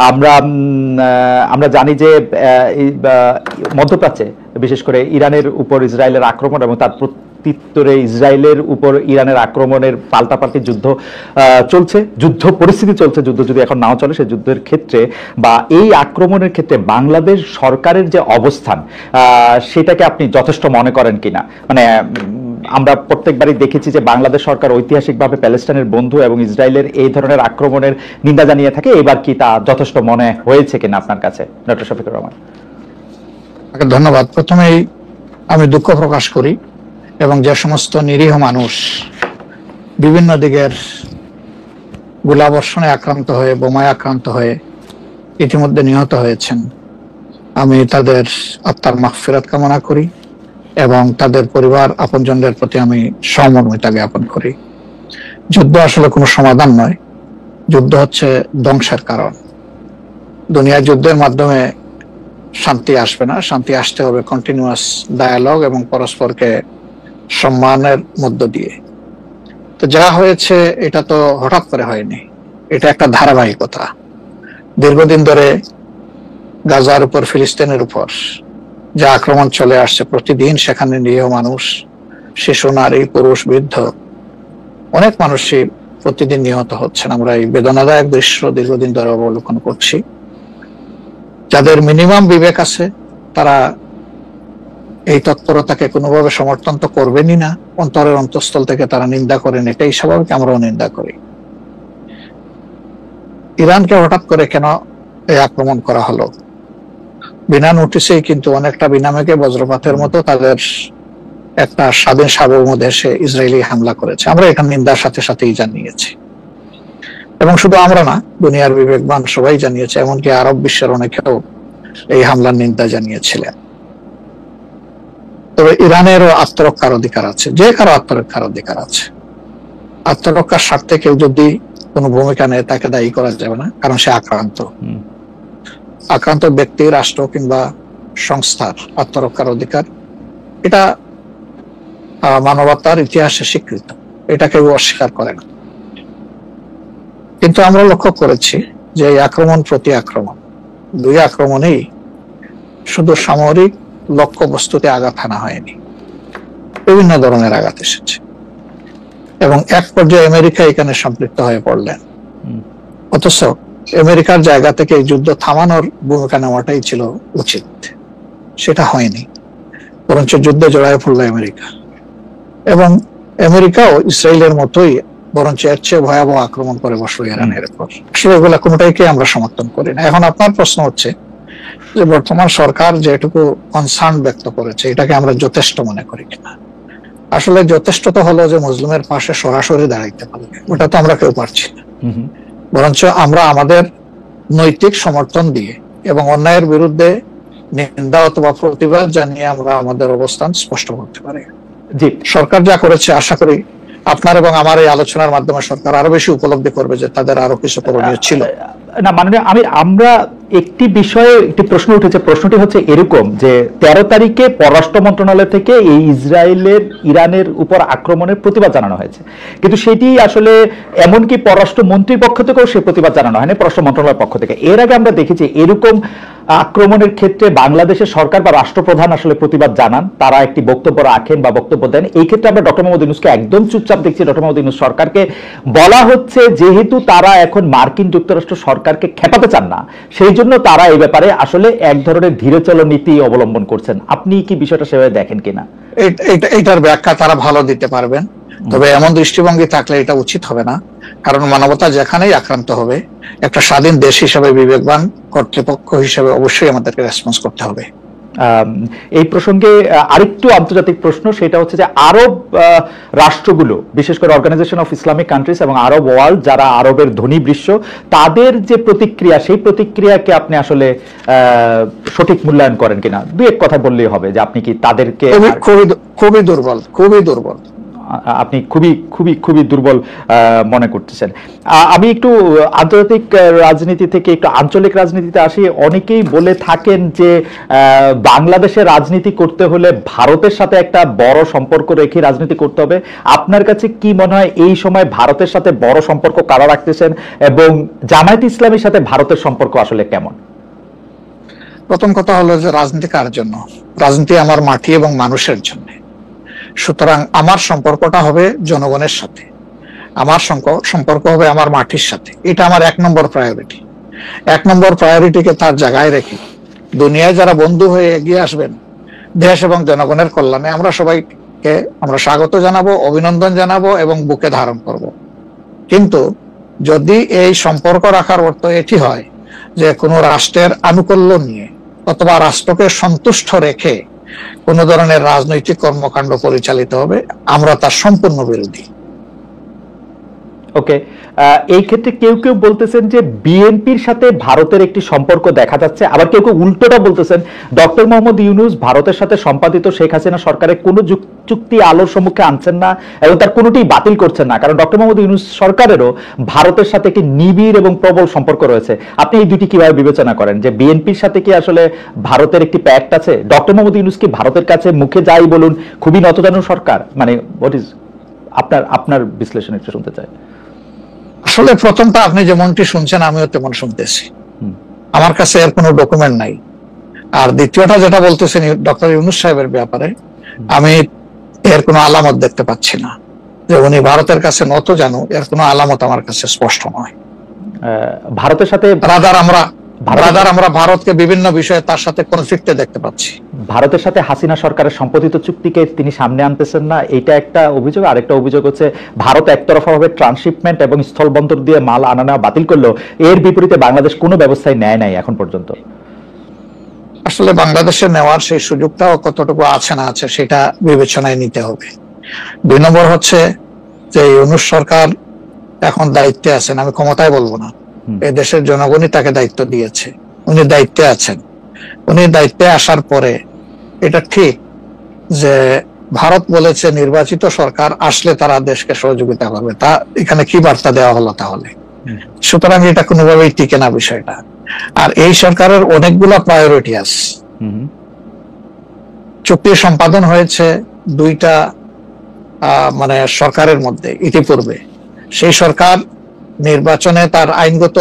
আমরা আমরা জানি যে মধ্যপ্রাচ্যে বিশেষ করে ইরানের উপর ইসরায়েলের আক্রমণ এবং তার প্রত্যুত্তরে ইসরায়েলের উপর ইরানের আক্রমণের পাল্টাপাল্টি যুদ্ধ চলছে, যুদ্ধ পরিস্থিতি চলছে। যুদ্ধ যদি এখন নাও চলে, সেই যুদ্ধের ক্ষেত্রে বা এই আক্রমণের ক্ষেত্রে বাংলাদেশ সরকারের যে অবস্থান সেটাকে আপনি যথেষ্ট মনে করেন কিনা? মানে আমরা প্রত্যেকবারই দেখেছি যে বাংলাদেশ সরকার ঐতিহাসিকভাবে প্যালেস্টাইনের বন্ধু এবং ইসরায়েলের এই ধরনের আক্রমণের নিন্দা জানিয়ে থাকে। এবার কি তা যথেষ্ট মনে হয়েছে কিনা আপনার কাছে, ডক্টর শফিকুর রহমান? ধন্যবাদ। প্রথমেই আমি দুঃখ প্রকাশ করি এবং যে সমস্ত নিরীহ মানুষ বিভিন্ন দিকের গোলাবর্ষণে আক্রান্ত হয়ে, বোমায় আক্রান্ত হয়ে ইতিমধ্যে নিহত হয়েছেন, আমি তাদের আত্মার মাগফিরাত কামনা করি এবং তাদের পরিবার আপনজনদের প্রতি আমি সহমর্মিতা জ্ঞাপন করি। যুদ্ধ আসলে কোনো সমাধান নয়, যুদ্ধ হচ্ছে ধ্বংসের কারণ। দুনিয়ার যুদ্ধের মাধ্যমে শান্তি আসবে না, শান্তি আসতে হবে কন্টিনিউয়াস ডায়ালগ এবং পরস্পরকে সম্মানের মধ্য দিয়ে। তো যা হয়েছে এটা তো হঠাৎ করে হয়নি, এটা একটা ধারাবাহিকতা। দীর্ঘদিন ধরে গাজার উপর, ফিলিস্তিনের উপর যা আক্রমণ চলে আসছে, প্রতিদিন সেখানে নিরীহ মানুষ, শিশু, নারী, পুরুষ, বৃদ্ধ, অনেক মানুষই প্রতিদিন নিহত হচ্ছেন। আমরা এই বেদনাদায়ক দৃশ্য দীর্ঘদিন ধরে অবলোকন করছি। যাদের মিনিমাম বিবেক আছে তারা এই তৎপরতাকে কোনোভাবে সমর্থন তো করবেনই না, অন্তরের অন্তঃস্থল থেকে তারা নিন্দা করেন, এটাই স্বাভাবিক, আমরাও নিন্দা করি। ইরানকে হঠাৎ করে কেন এই আক্রমণ করা হলো? বিনা নোটিশেই, কিন্তু অনেকটা বিনামেকে বজ্রপাতের মতো তাদের একটা স্বাধীন সার্বভৌম দেশে ইসরায়েলি হামলা করেছে। আমরা এটা নিন্দার সাথে সাথেই জানিয়েছি এবং শুধু আমরা না, দুনিয়ার বিবেকবান সবাই জানিয়েছে, এমনকি আরব বিশ্বের অনেকেও এই হামলার নিন্দা জানিয়েছিলেন। তবে ইরানেরও আত্মরক্ষার অধিকার আছে, যে কারো আত্মরক্ষার অধিকার আছে। আত্মরক্ষার স্বার্থে কেউ যদি কোনো ভূমিকা নেয় তাকে দায়ী করা যাবে না, কারণ সে আক্রান্ত। আক্রান্ত ব্যক্তি, রাষ্ট্র কিংবা সংস্থার আত্মরক্ষার অধিকার, এটা মানবতার ইতিহাসে স্বীকৃত, এটা কেউ অস্বীকার করে না। কিন্তু আমরা লক্ষ্য করেছি যে এই আক্রমণ প্রতি আক্রমণ, দুই আক্রমণেই শুধু সামরিক লক্ষ্য বস্তুতে আঘাত হানা হয়নি, বিভিন্ন ধরনের আঘাত এসেছে এবং এক পর্যায়ে আমেরিকা এখানে সম্পৃক্ত হয়ে পড়লেন। অথচ আমেরিকার জায়গা থেকে এই যুদ্ধ থামানোর ভূমিকা নেওয়াটাই ছিল উচিত, সেটা হয়নি, বরঞ্চ যুদ্ধে জড়ায় পড়ল আমেরিকা এবং আমেরিকাও ইসরায়েলের মতোই বরঞ্চ এর চেয়ে ভয়াবহ আক্রমণ করে বসলো ইরানের উপর। আসলে এগুলা কোনোটাইকে আমরা সমর্থন করি না। এখন আপনার প্রশ্ন হচ্ছে যে বর্তমান সরকার যেটুকু কনসার্ন ব্যক্ত করেছে এটাকে আমরা যথেষ্ট মনে করি কিনা। আসলে যথেষ্ট তো হলো যে মুসলিমের পাশে সরাসরি দাঁড়াইতে পারবে, ওটা তো আমরা কেউ পারছি না। বরঞ্চ আমরা আমাদের নৈতিক সমর্থন দিয়ে এবং অন্যায়ের বিরুদ্ধে নিন্দা অথবা প্রতিবাদ জানিয়ে আমরা আমাদের অবস্থান স্পষ্ট করতে পারি। জি, সরকার যা করেছে আশা করি আপনার এবং আমার এই আলোচনার মাধ্যমে সরকার আরো বেশি উপলব্ধি করবে যে তাদের আরো কিছু করণীয় ছিল। না মানে আমরা একটি বিষয়ে একটি প্রশ্ন উঠেছে, প্রশ্নটি হচ্ছে এরকম যে 13 তারিখে পররাষ্ট্র মন্ত্রণালয় থেকে এই ইরানের উপর আক্রমণের প্রতিবাদ জানানো হয়েছে, কিন্তু সেটি আসলে এমনকি পররাষ্ট্র মন্ত্রীর পক্ষ থেকেও সে প্রতিবাদ জানানো হয়নি, পররাষ্ট্র মন্ত্রণালয়ের পক্ষ থেকে। এর আগে আমরা দেখেছি এরকম আক্রমণের ক্ষেত্রে বাংলাদেশের সরকার বা রাষ্ট্রপ্রধান আসলে প্রতিবাদ জানান, তারা একটি বক্তব্য রাখেন বা বক্তব্য দেন। এই ক্ষেত্রে আমরা ডক্টর মোহাম্মদ ইউনূসকে একদম চুপচাপ দেখছি। ডক্টর মোহাম্মদ ইউনূস সরকারকে বলা হচ্ছে যেহেতু তারা এখন মার্কিন যুক্তরাষ্ট্র সরকারকে খেপাতে চান না, সেই জন্য তারা এই ব্যাপারে আসলে এক ধরনের ধীরচল নীতি অবলম্বন করছেন। আপনি কি বিষয়টা সেভাবে দেখেন কিনা? এটার ব্যাখ্যা তারা ভালো দিতে পারবেন, তবে এমন দৃষ্টিভঙ্গি থাকলে এটা উচিত হবে না, কারণ মানবতা যেখানেই আক্রান্ত হবে একটা স্বাধীন দেশ হিসেবে, বিবেকবান কর্তৃপক্ষ হিসেবে অবশ্যই আমাদেরকে রেসপন্স করতে হবে। এই প্রসঙ্গে আরেকটু আন্তর্জাতিক প্রশ্ন, সেটা হচ্ছে যে আরব রাষ্ট্রগুলো, বিশেষ করে অর্গানাইজেশন অফ ইসলামিক কান্ট্রিজ এবং আরব ওয়ার্ল্ড, যারা আরবের ধনী বিশ্ব, তাদের যে প্রতিক্রিয়া, সেই প্রতিক্রিয়াকে আপনি আসলে সঠিক মূল্যায়ন করেন কিনা? দুই এক কথা বললেই হবে যে আপনি কি তাদেরকে? খুবই দুর্বল, খুবই দুর্বল। আপনি খুবই খুবই খুবই দুর্বল মনে করতেছেন। আমি একটু আন্তর্জাতিক রাজনীতি থেকে একটু আঞ্চলিক রাজনীতিতে আসি। অনেকেই বলে থাকেন যে বাংলাদেশের রাজনীতি করতে হলে ভারতের সাথে একটা বড় সম্পর্ক রেখে রাজনীতি করতে হবে। আপনার কাছে কি মনে হয় এই সময় ভারতের সাথে বড় সম্পর্ক কারা রাখতেছেন এবং জামায়াত ইসলামীর সাথে ভারতের সম্পর্ক আসলে কেমন? প্রথম কথা হলো যে রাজনীতি কার জন্য? রাজনীতি আমার মাটি এবং মানুষের জন্য। সুতরাং আমার সম্পর্কটা হবে জনগণের সাথে, আমার সম্পর্ক হবে আমার মাটির সাথে। এটা আমার 1 নম্বর প্রায়োরিটি। 1 নম্বর প্রায়োরিটিকে তার জায়গায় রেখে দুনিয়ায় যারা বন্ধু হয়ে এগিয়ে আসবেন দেশ এবং জনগণের কল্যাণে, আমরা সবাইকে আমরা স্বাগত জানাবো, অভিনন্দন জানাবো এবং বুকে ধারণ করব। কিন্তু যদি এই সম্পর্ক রাখার অর্থ এটি হয় যে কোনো রাষ্ট্রের আনুকূল্য নিয়ে অথবা রাষ্ট্রকে সন্তুষ্ট রেখে কোন ধরনের রাজনৈতিক কর্মকাণ্ড পরিচালিত হবে, আমরা তার সম্পূর্ণ বিরোধী। ওকে, এই ক্ষেত্রে কেউ কেউ বলতেছেন যে বিএনপির সাথে ভারতের একটি সম্পর্ক দেখা যাচ্ছে, আবার কেউ কেউ উল্টোটা বলতেছেন ডক্টর মোহাম্মদ ইউনূস ভারতের সাথে সম্পাদিত শেখ হাসিনা সরকারের কোনো চুক্তি আলোর সম্মুখে আনছেন না এবং তার কোনোটি বাতিল করছেন না, কারণ ডক্টর মোহাম্মদ ইউনূস সরকারেরও ভারতের সাথে একটি নিবিড় এবং প্রবল সম্পর্ক রয়েছে। আপনি এই দুটি কিভাবে বিবেচনা করেন যে বিএনপির সাথে কি আসলে ভারতের একটি প্যাক্ট আছে? ডক্টর মোহাম্মদ ইউনূস কি ভারতের কাছে মুখে যাই বলুন খুবই নতজানু সরকার? মানে হোয়াট ইজ আপনার বিশ্লেষণ একটু শুনতে চাই। আসলে প্রথমটা আপনি যেমনটি শুনছেন আমিও তেমন শুনতেছি, আমার কাছে এর কোনো ডকুমেন্ট নাই। আর দ্বিতীয়টা যেটা বলতেছেন ডক্টর ইউনূস সাহেবের ব্যাপারে, আমি এর কোনো আলামত দেখতে পাচ্ছি না যে উনি ভারতের কাছে নত জানু, এর কোনো আলামত আমার কাছে স্পষ্ট নয়। ভারতের সাথে আমরা ভারতকে বিভিন্ন বিষয়ে তার সাথে কনফ্লিক্টে দেখতে পাচ্ছি। ভারতের সাথে হাসিনা সরকারের সম্পাদিত চুক্তিকে তিনি সামনে আনতেছেন না, এটা একটা অভিযোগ। আরেকটা অভিযোগ হচ্ছে ভারত একতরফাভাবে ট্রান্সশিপমেন্ট এবং স্থলবন্দর দিয়ে মাল আনা নেওয়া বাতিল করলো, এর বিপরীতে বাংলাদেশ কোনো ব্যবস্থাই নেয় নাই এখন পর্যন্ত। আসলে বাংলাদেশের নেওয়ার সেই সুযোগটাও কতটুকু আছে না আছে সেটা বিবেচনায় নিতে হবে। 2 নম্বর হচ্ছে যে ইউনূস সরকার এখন দায়িত্বে আছেন, আমি ক্ষমতায় বলবো না, এই দেশের জনগণই তাকে দায়িত্ব দিয়েছে, উনি দায়িত্বে আছেন। উনি দায়িত্বে আসার পরে এটা ঠিক যে ভারত বলেছে নির্বাচিত সরকার আসলে তারা দেশকে সহযোগিতা করবে, তা এখানে কি বার্তা দেওয়া হলো তাহলে? সুতরাং এটা কোনোভাবেই টিকে না বিষয়টা। আর এই সরকারের অনেকগুলো প্রায়োরিটি আছে। চুক্তি সম্পাদন হয়েছে 2টা মানে সরকারের মধ্যে ইতিপূর্বে। সেই সরকার নির্বাচনে তার আইনগত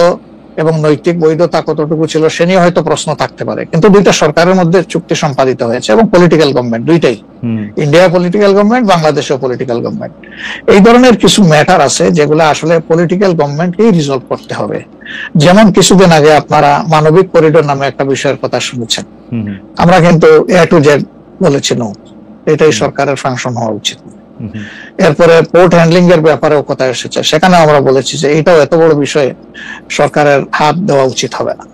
এবং নৈতিক বৈধতা কতটুকু ছিল সে নিয়ে হয়তো প্রশ্ন থাকতে পারে, কিন্তু 2টা সরকারের মধ্যে চুক্তি সম্পাদিত হয়েছে এবং পলিটিক্যাল গভর্নমেন্ট দুইটাই, ইন্ডিয়া পলিটিক্যাল গভর্নমেন্ট, বাংলাদেশেও পলিটিক্যাল গভর্নমেন্ট। এই ধরনের কিছু ম্যাটার আছে যেগুলো আসলে পলিটিক্যাল গভর্নমেন্টকেই রিজলভ করতে হবে। যেমন কিছুদিন আগে আপনারা মানবিক করিডোর নামে একটা বিষয়ের কথা শুনেছেন, আমরা কিন্তু A to Z বলেছি নো, এটাই সরকারের ফাংশন হওয়া উচিত। এরপরে পোর্ট হ্যান্ডলিং এর ব্যাপারেও কথা এসেছে, সেখানে আমরা বলেছি যে এটাও এত বড় বিষয়ে সরকারের হাত দেওয়া উচিত হবে না।